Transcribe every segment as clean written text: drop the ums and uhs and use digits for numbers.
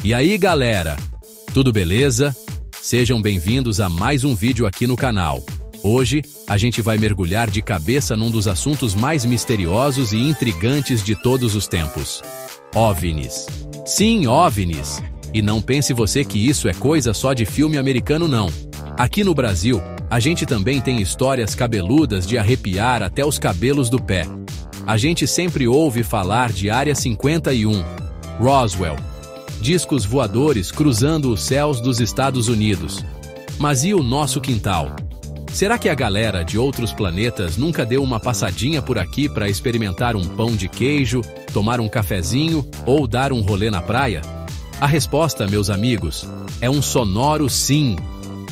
E aí, galera? Tudo beleza? Sejam bem-vindos a mais um vídeo aqui no canal. Hoje, a gente vai mergulhar de cabeça num dos assuntos mais misteriosos e intrigantes de todos os tempos. OVNIs. Sim, OVNIs. E não pense você que isso é coisa só de filme americano, não. Aqui no Brasil, a gente também tem histórias cabeludas de arrepiar até os cabelos do pé. A gente sempre ouve falar de Área 51, Roswell, discos voadores cruzando os céus dos Estados Unidos. Mas e o nosso quintal? Será que a galera de outros planetas nunca deu uma passadinha por aqui para experimentar um pão de queijo, tomar um cafezinho ou dar um rolê na praia? A resposta, meus amigos, é um sonoro sim.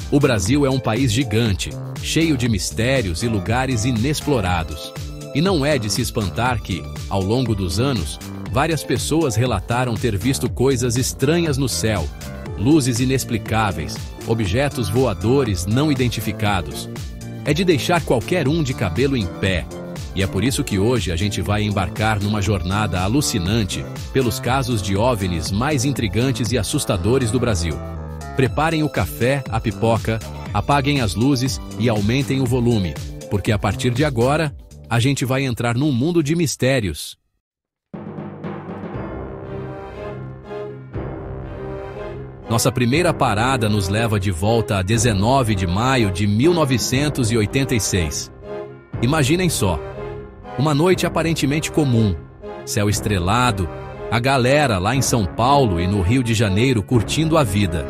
O Brasil é um país gigante, cheio de mistérios e lugares inexplorados. E não é de se espantar que, ao longo dos anos, várias pessoas relataram ter visto coisas estranhas no céu, luzes inexplicáveis, objetos voadores não identificados. É de deixar qualquer um de cabelo em pé. E é por isso que hoje a gente vai embarcar numa jornada alucinante pelos casos de OVNIs mais intrigantes e assustadores do Brasil. Preparem o café, a pipoca, apaguem as luzes e aumentem o volume, porque a partir de agora, a gente vai entrar num mundo de mistérios. Nossa primeira parada nos leva de volta a 19 de maio de 1986. Imaginem só, uma noite aparentemente comum, céu estrelado, a galera lá em São Paulo e no Rio de Janeiro curtindo a vida.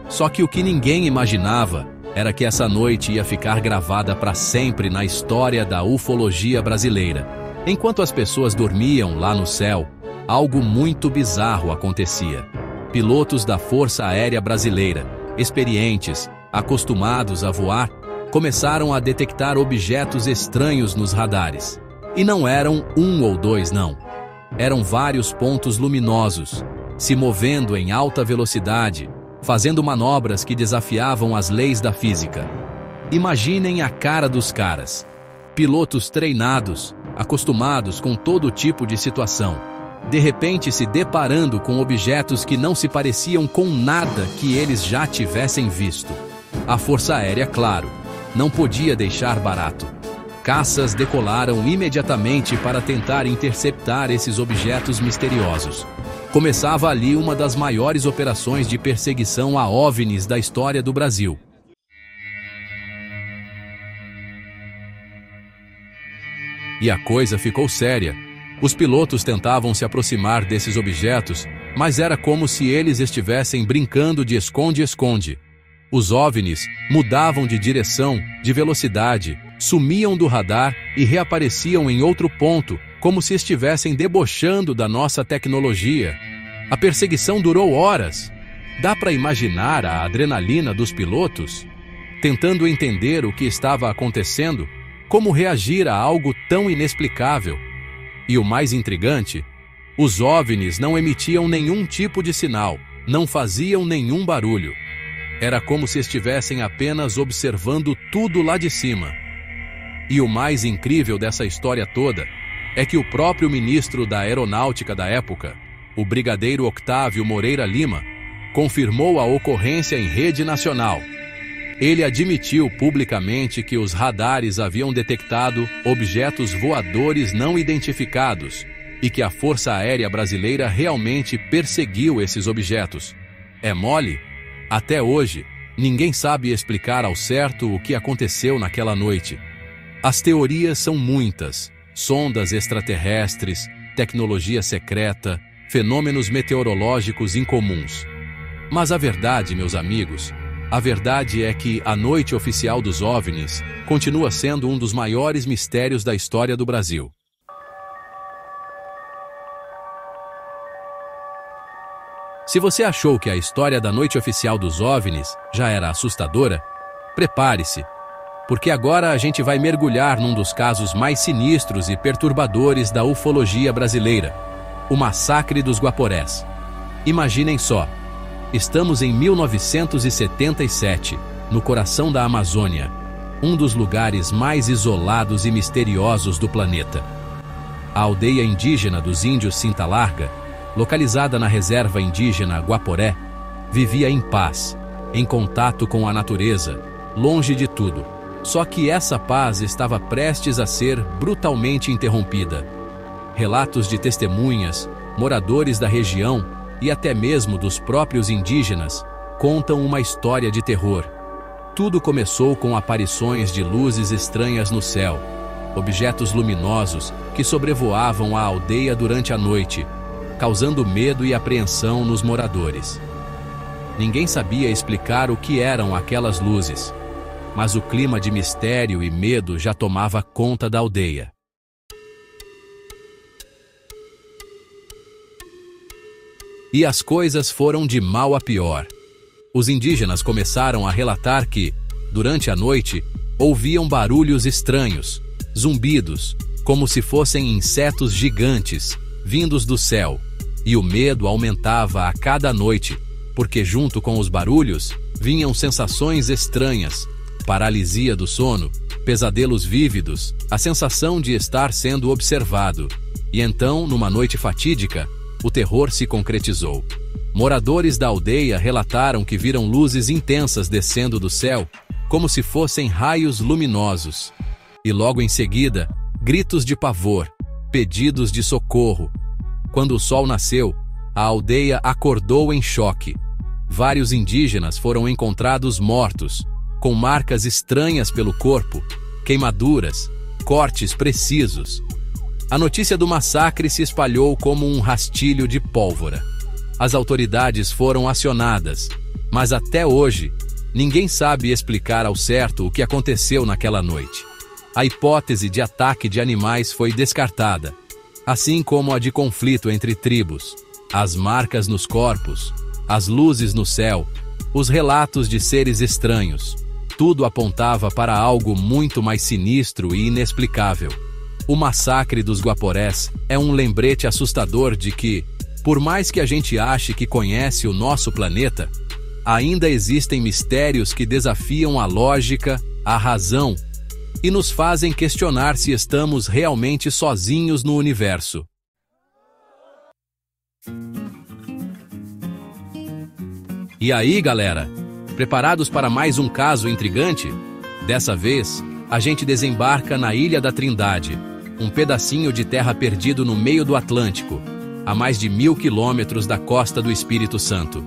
Só que o que ninguém imaginava era que essa noite ia ficar gravada para sempre na história da ufologia brasileira. Enquanto as pessoas dormiam lá no céu, algo muito bizarro acontecia. Pilotos da Força Aérea Brasileira, experientes, acostumados a voar, começaram a detectar objetos estranhos nos radares. E não eram um ou dois, não. Eram vários pontos luminosos, se movendo em alta velocidade, fazendo manobras que desafiavam as leis da física. Imaginem a cara dos caras. Pilotos treinados, acostumados com todo tipo de situação, de repente se deparando com objetos que não se pareciam com nada que eles já tivessem visto. A Força Aérea, claro, não podia deixar barato. Caças decolaram imediatamente para tentar interceptar esses objetos misteriosos. Começava ali uma das maiores operações de perseguição a OVNIs da história do Brasil. E a coisa ficou séria. Os pilotos tentavam se aproximar desses objetos, mas era como se eles estivessem brincando de esconde-esconde. Os OVNIs mudavam de direção, de velocidade, sumiam do radar e reapareciam em outro ponto, como se estivessem debochando da nossa tecnologia. A perseguição durou horas. Dá para imaginar a adrenalina dos pilotos? Tentando entender o que estava acontecendo, como reagir a algo tão inexplicável. E o mais intrigante, os OVNIs não emitiam nenhum tipo de sinal, não faziam nenhum barulho. Era como se estivessem apenas observando tudo lá de cima. E o mais incrível dessa história toda é que o próprio ministro da Aeronáutica da época, o brigadeiro Octávio Moreira Lima, confirmou a ocorrência em rede nacional. Ele admitiu publicamente que os radares haviam detectado objetos voadores não identificados e que a Força Aérea Brasileira realmente perseguiu esses objetos. É mole? Até hoje, ninguém sabe explicar ao certo o que aconteceu naquela noite. As teorias são muitas: sondas extraterrestres, tecnologia secreta, fenômenos meteorológicos incomuns. Mas a verdade, meus amigos, a verdade é que a noite oficial dos OVNIs continua sendo um dos maiores mistérios da história do Brasil. Se você achou que a história da noite oficial dos OVNIs já era assustadora, prepare-se, porque agora a gente vai mergulhar num dos casos mais sinistros e perturbadores da ufologia brasileira, o Massacre dos Guaporés. Imaginem só. Estamos em 1977, no coração da Amazônia, um dos lugares mais isolados e misteriosos do planeta. A aldeia indígena dos índios Cinta Larga localizada na reserva indígena Guaporé, vivia em paz, em contato com a natureza, longe de tudo. Só que essa paz estava prestes a ser brutalmente interrompida. Relatos de testemunhas, moradores da região e até mesmo dos próprios indígenas contam uma história de terror. Tudo começou com aparições de luzes estranhas no céu, objetos luminosos que sobrevoavam a aldeia durante a noite, causando medo e apreensão nos moradores. Ninguém sabia explicar o que eram aquelas luzes, mas o clima de mistério e medo já tomava conta da aldeia. E as coisas foram de mal a pior. Os indígenas começaram a relatar que, durante a noite, ouviam barulhos estranhos, zumbidos, como se fossem insetos gigantes, vindos do céu, e o medo aumentava a cada noite, porque junto com os barulhos vinham sensações estranhas, paralisia do sono, pesadelos vívidos, a sensação de estar sendo observado. E então, numa noite fatídica, o terror se concretizou. Moradores da aldeia relataram que viram luzes intensas descendo do céu, como se fossem raios luminosos. E logo em seguida, gritos de pavor, pedidos de socorro. Quando o sol nasceu, a aldeia acordou em choque. Vários indígenas foram encontrados mortos, com marcas estranhas pelo corpo, queimaduras, cortes precisos. A notícia do massacre se espalhou como um rastilho de pólvora. As autoridades foram acionadas, mas até hoje, ninguém sabe explicar ao certo o que aconteceu naquela noite. A hipótese de ataque de animais foi descartada, assim como a de conflito entre tribos. As marcas nos corpos, as luzes no céu, os relatos de seres estranhos, tudo apontava para algo muito mais sinistro e inexplicável. O massacre dos Guaporés é um lembrete assustador de que, por mais que a gente ache que conhece o nosso planeta, ainda existem mistérios que desafiam a lógica, a razão, e nos fazem questionar se estamos realmente sozinhos no universo. E aí, galera? Preparados para mais um caso intrigante? Dessa vez, a gente desembarca na Ilha da Trindade, um pedacinho de terra perdido no meio do Atlântico, a mais de 1000 quilômetros da costa do Espírito Santo.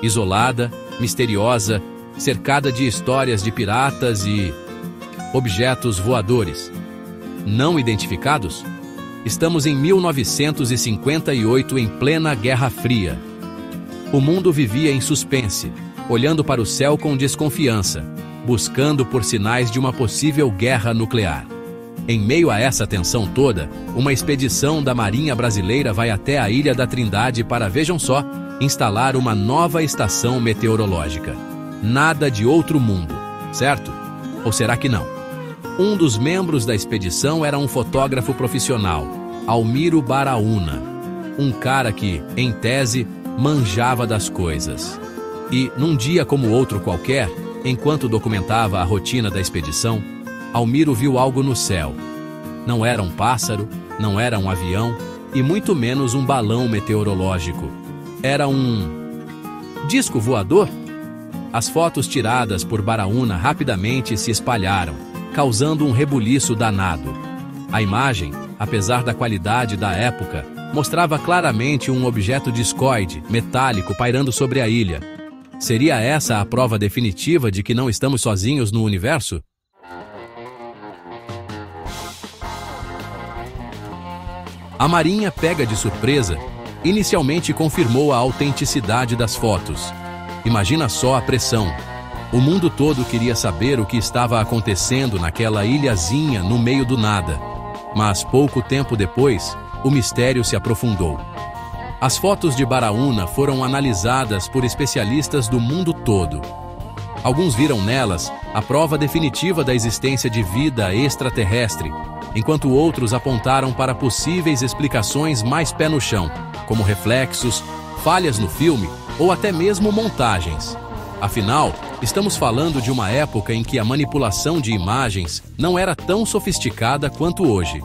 Isolada, misteriosa, cercada de histórias de piratas e objetos voadores não identificados? Estamos em 1958, em plena Guerra Fria. O mundo vivia em suspense, olhando para o céu com desconfiança, buscando por sinais de uma possível guerra nuclear. Em meio a essa tensão toda, uma expedição da Marinha Brasileira vai até a Ilha da Trindade para, vejam só, instalar uma nova estação meteorológica. Nada de outro mundo, certo? Ou será que não? Um dos membros da expedição era um fotógrafo profissional, Almiro Baraúna, um cara que, em tese, manjava das coisas. E, num dia como outro qualquer, enquanto documentava a rotina da expedição, Almiro viu algo no céu. Não era um pássaro, não era um avião, e muito menos um balão meteorológico. Era um disco voador? As fotos tiradas por Baraúna rapidamente se espalharam, causando um rebuliço danado. A imagem, apesar da qualidade da época, mostrava claramente um objeto discoide, metálico, pairando sobre a ilha. Seria essa a prova definitiva de que não estamos sozinhos no universo? A Marinha, pega de surpresa, inicialmente confirmou a autenticidade das fotos. Imagina só a pressão. O mundo todo queria saber o que estava acontecendo naquela ilhazinha no meio do nada. Mas pouco tempo depois, o mistério se aprofundou. As fotos de Baraúna foram analisadas por especialistas do mundo todo. Alguns viram nelas a prova definitiva da existência de vida extraterrestre, enquanto outros apontaram para possíveis explicações mais pé no chão, como reflexos, falhas no filme ou até mesmo montagens. Afinal, estamos falando de uma época em que a manipulação de imagens não era tão sofisticada quanto hoje.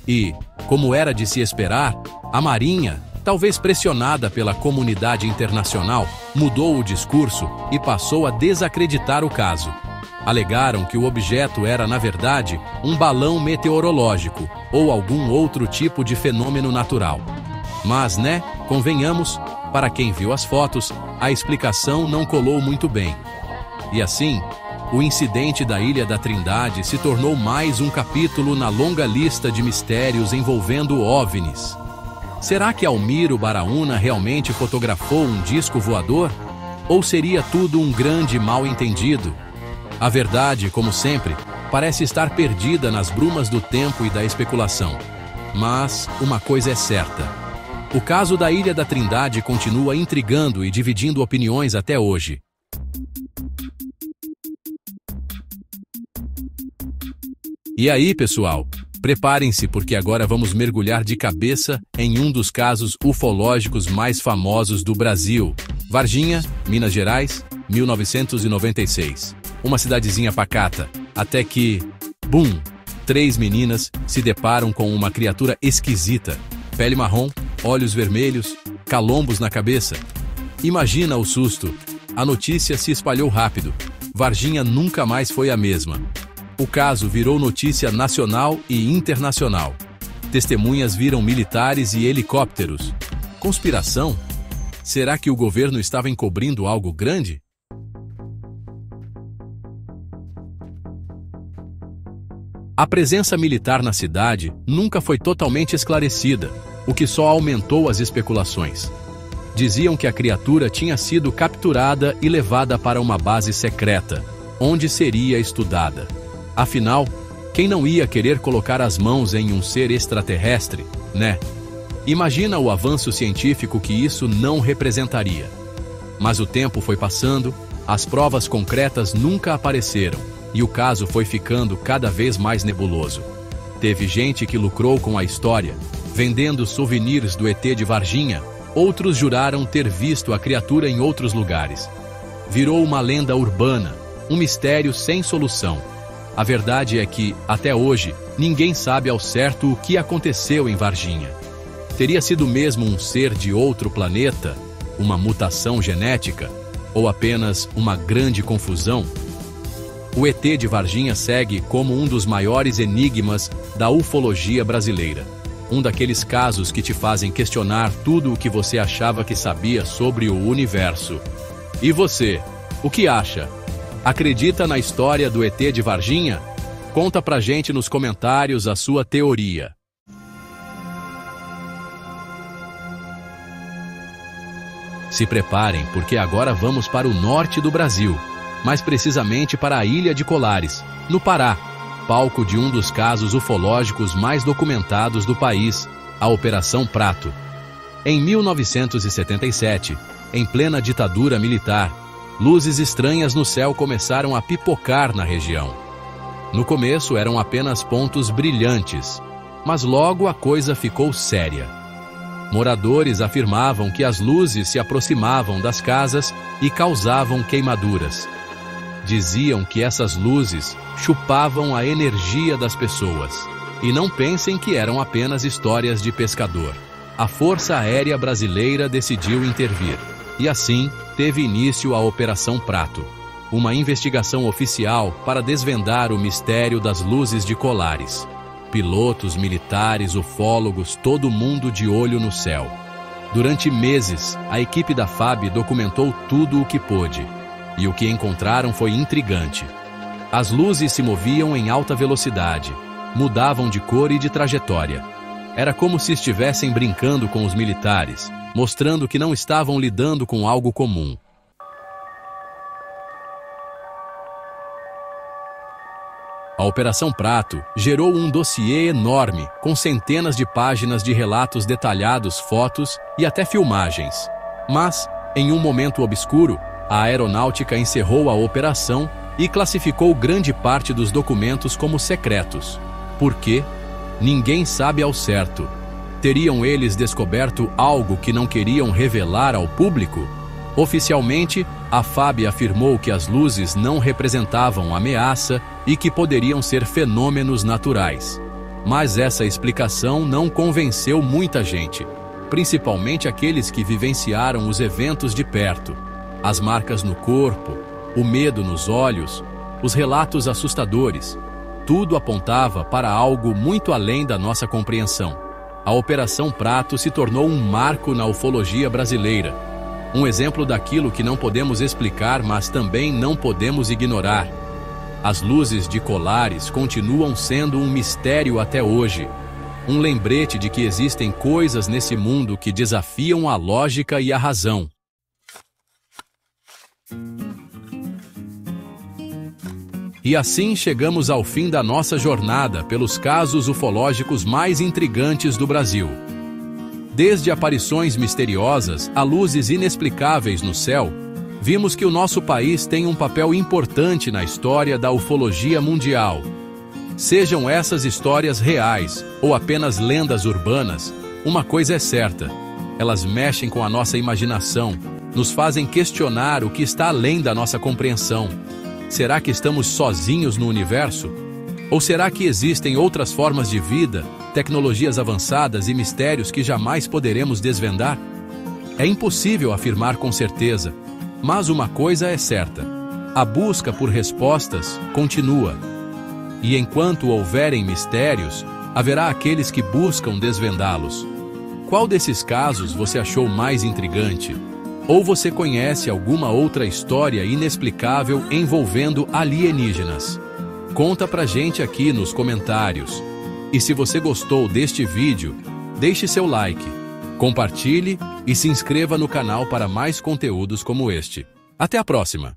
E, como era de se esperar, a Marinha, talvez pressionada pela comunidade internacional, mudou o discurso e passou a desacreditar o caso. Alegaram que o objeto era, na verdade, um balão meteorológico ou algum outro tipo de fenômeno natural. Mas, convenhamos, para quem viu as fotos, a explicação não colou muito bem. E assim, o incidente da Ilha da Trindade se tornou mais um capítulo na longa lista de mistérios envolvendo OVNIs. Será que Almiro Baraúna realmente fotografou um disco voador? Ou seria tudo um grande mal-entendido? A verdade, como sempre, parece estar perdida nas brumas do tempo e da especulação. Mas uma coisa é certa: o caso da Ilha da Trindade continua intrigando e dividindo opiniões até hoje. E aí, pessoal? Preparem-se, porque agora vamos mergulhar de cabeça em um dos casos ufológicos mais famosos do Brasil. Varginha, Minas Gerais, 1996. Uma cidadezinha pacata, até que, bum! 3 meninas se deparam com uma criatura esquisita. Pele marrom, olhos vermelhos, calombos na cabeça. Imagina o susto. A notícia se espalhou rápido. Varginha nunca mais foi a mesma. O caso virou notícia nacional e internacional. Testemunhas viram militares e helicópteros. Conspiração? Será que o governo estava encobrindo algo grande? A presença militar na cidade nunca foi totalmente esclarecida, o que só aumentou as especulações. Diziam que a criatura tinha sido capturada e levada para uma base secreta, onde seria estudada. Afinal, quem não ia querer colocar as mãos em um ser extraterrestre, Imagina o avanço científico que isso não representaria. Mas o tempo foi passando, as provas concretas nunca apareceram, e o caso foi ficando cada vez mais nebuloso. Teve gente que lucrou com a história, vendendo souvenirs do ET de Varginha, outros juraram ter visto a criatura em outros lugares. Virou uma lenda urbana, um mistério sem solução. A verdade é que, até hoje, ninguém sabe ao certo o que aconteceu em Varginha. Teria sido mesmo um ser de outro planeta, uma mutação genética, ou apenas uma grande confusão? O ET de Varginha segue como um dos maiores enigmas da ufologia brasileira. Um daqueles casos que te fazem questionar tudo o que você achava que sabia sobre o universo. E você, o que acha? Acredita na história do ET de Varginha? Conta pra gente nos comentários a sua teoria. Se preparem, porque agora vamos para o norte do Brasil, mais precisamente para a Ilha de Colares, no Pará, palco de um dos casos ufológicos mais documentados do país, a Operação Prato. Em 1977, em plena ditadura militar, luzes estranhas no céu começaram a pipocar na região. No começo eram apenas pontos brilhantes, mas logo a coisa ficou séria. Moradores afirmavam que as luzes se aproximavam das casas e causavam queimaduras. Diziam que essas luzes chupavam a energia das pessoas. E não pensem que eram apenas histórias de pescador. A Força Aérea Brasileira decidiu intervir. E assim, teve início a Operação Prato, uma investigação oficial para desvendar o mistério das luzes de Colares. Pilotos, militares, ufólogos, todo mundo de olho no céu. Durante meses, a equipe da FAB documentou tudo o que pôde. E o que encontraram foi intrigante. As luzes se moviam em alta velocidade, mudavam de cor e de trajetória. Era como se estivessem brincando com os militares, mostrando que não estavam lidando com algo comum. A Operação Prato gerou um dossiê enorme, com centenas de páginas de relatos detalhados, fotos e até filmagens. Mas, em um momento obscuro, a aeronáutica encerrou a operação e classificou grande parte dos documentos como secretos. Por quê? Ninguém sabe ao certo. Teriam eles descoberto algo que não queriam revelar ao público? Oficialmente, a FAB afirmou que as luzes não representavam ameaça e que poderiam ser fenômenos naturais. Mas essa explicação não convenceu muita gente. principalmente aqueles que vivenciaram os eventos de perto. As marcas no corpo, o medo nos olhos, os relatos assustadores, tudo apontava para algo muito além da nossa compreensão. A Operação Prato se tornou um marco na ufologia brasileira, um exemplo daquilo que não podemos explicar, mas também não podemos ignorar. As luzes de Colares continuam sendo um mistério até hoje, um lembrete de que existem coisas nesse mundo que desafiam a lógica e a razão. E assim chegamos ao fim da nossa jornada pelos casos ufológicos mais intrigantes do Brasil. Desde aparições misteriosas a luzes inexplicáveis no céu, vimos que o nosso país tem um papel importante na história da ufologia mundial. Sejam essas histórias reais ou apenas lendas urbanas, uma coisa é certa: elas mexem com a nossa imaginação, nos fazem questionar o que está além da nossa compreensão. Será que estamos sozinhos no universo? Ou será que existem outras formas de vida, tecnologias avançadas e mistérios que jamais poderemos desvendar? É impossível afirmar com certeza, mas uma coisa é certa: a busca por respostas continua. E enquanto houverem mistérios, haverá aqueles que buscam desvendá-los. Qual desses casos você achou mais intrigante? Ou você conhece alguma outra história inexplicável envolvendo alienígenas? Conta pra gente aqui nos comentários. E se você gostou deste vídeo, deixe seu like, compartilhe e se inscreva no canal para mais conteúdos como este. Até a próxima!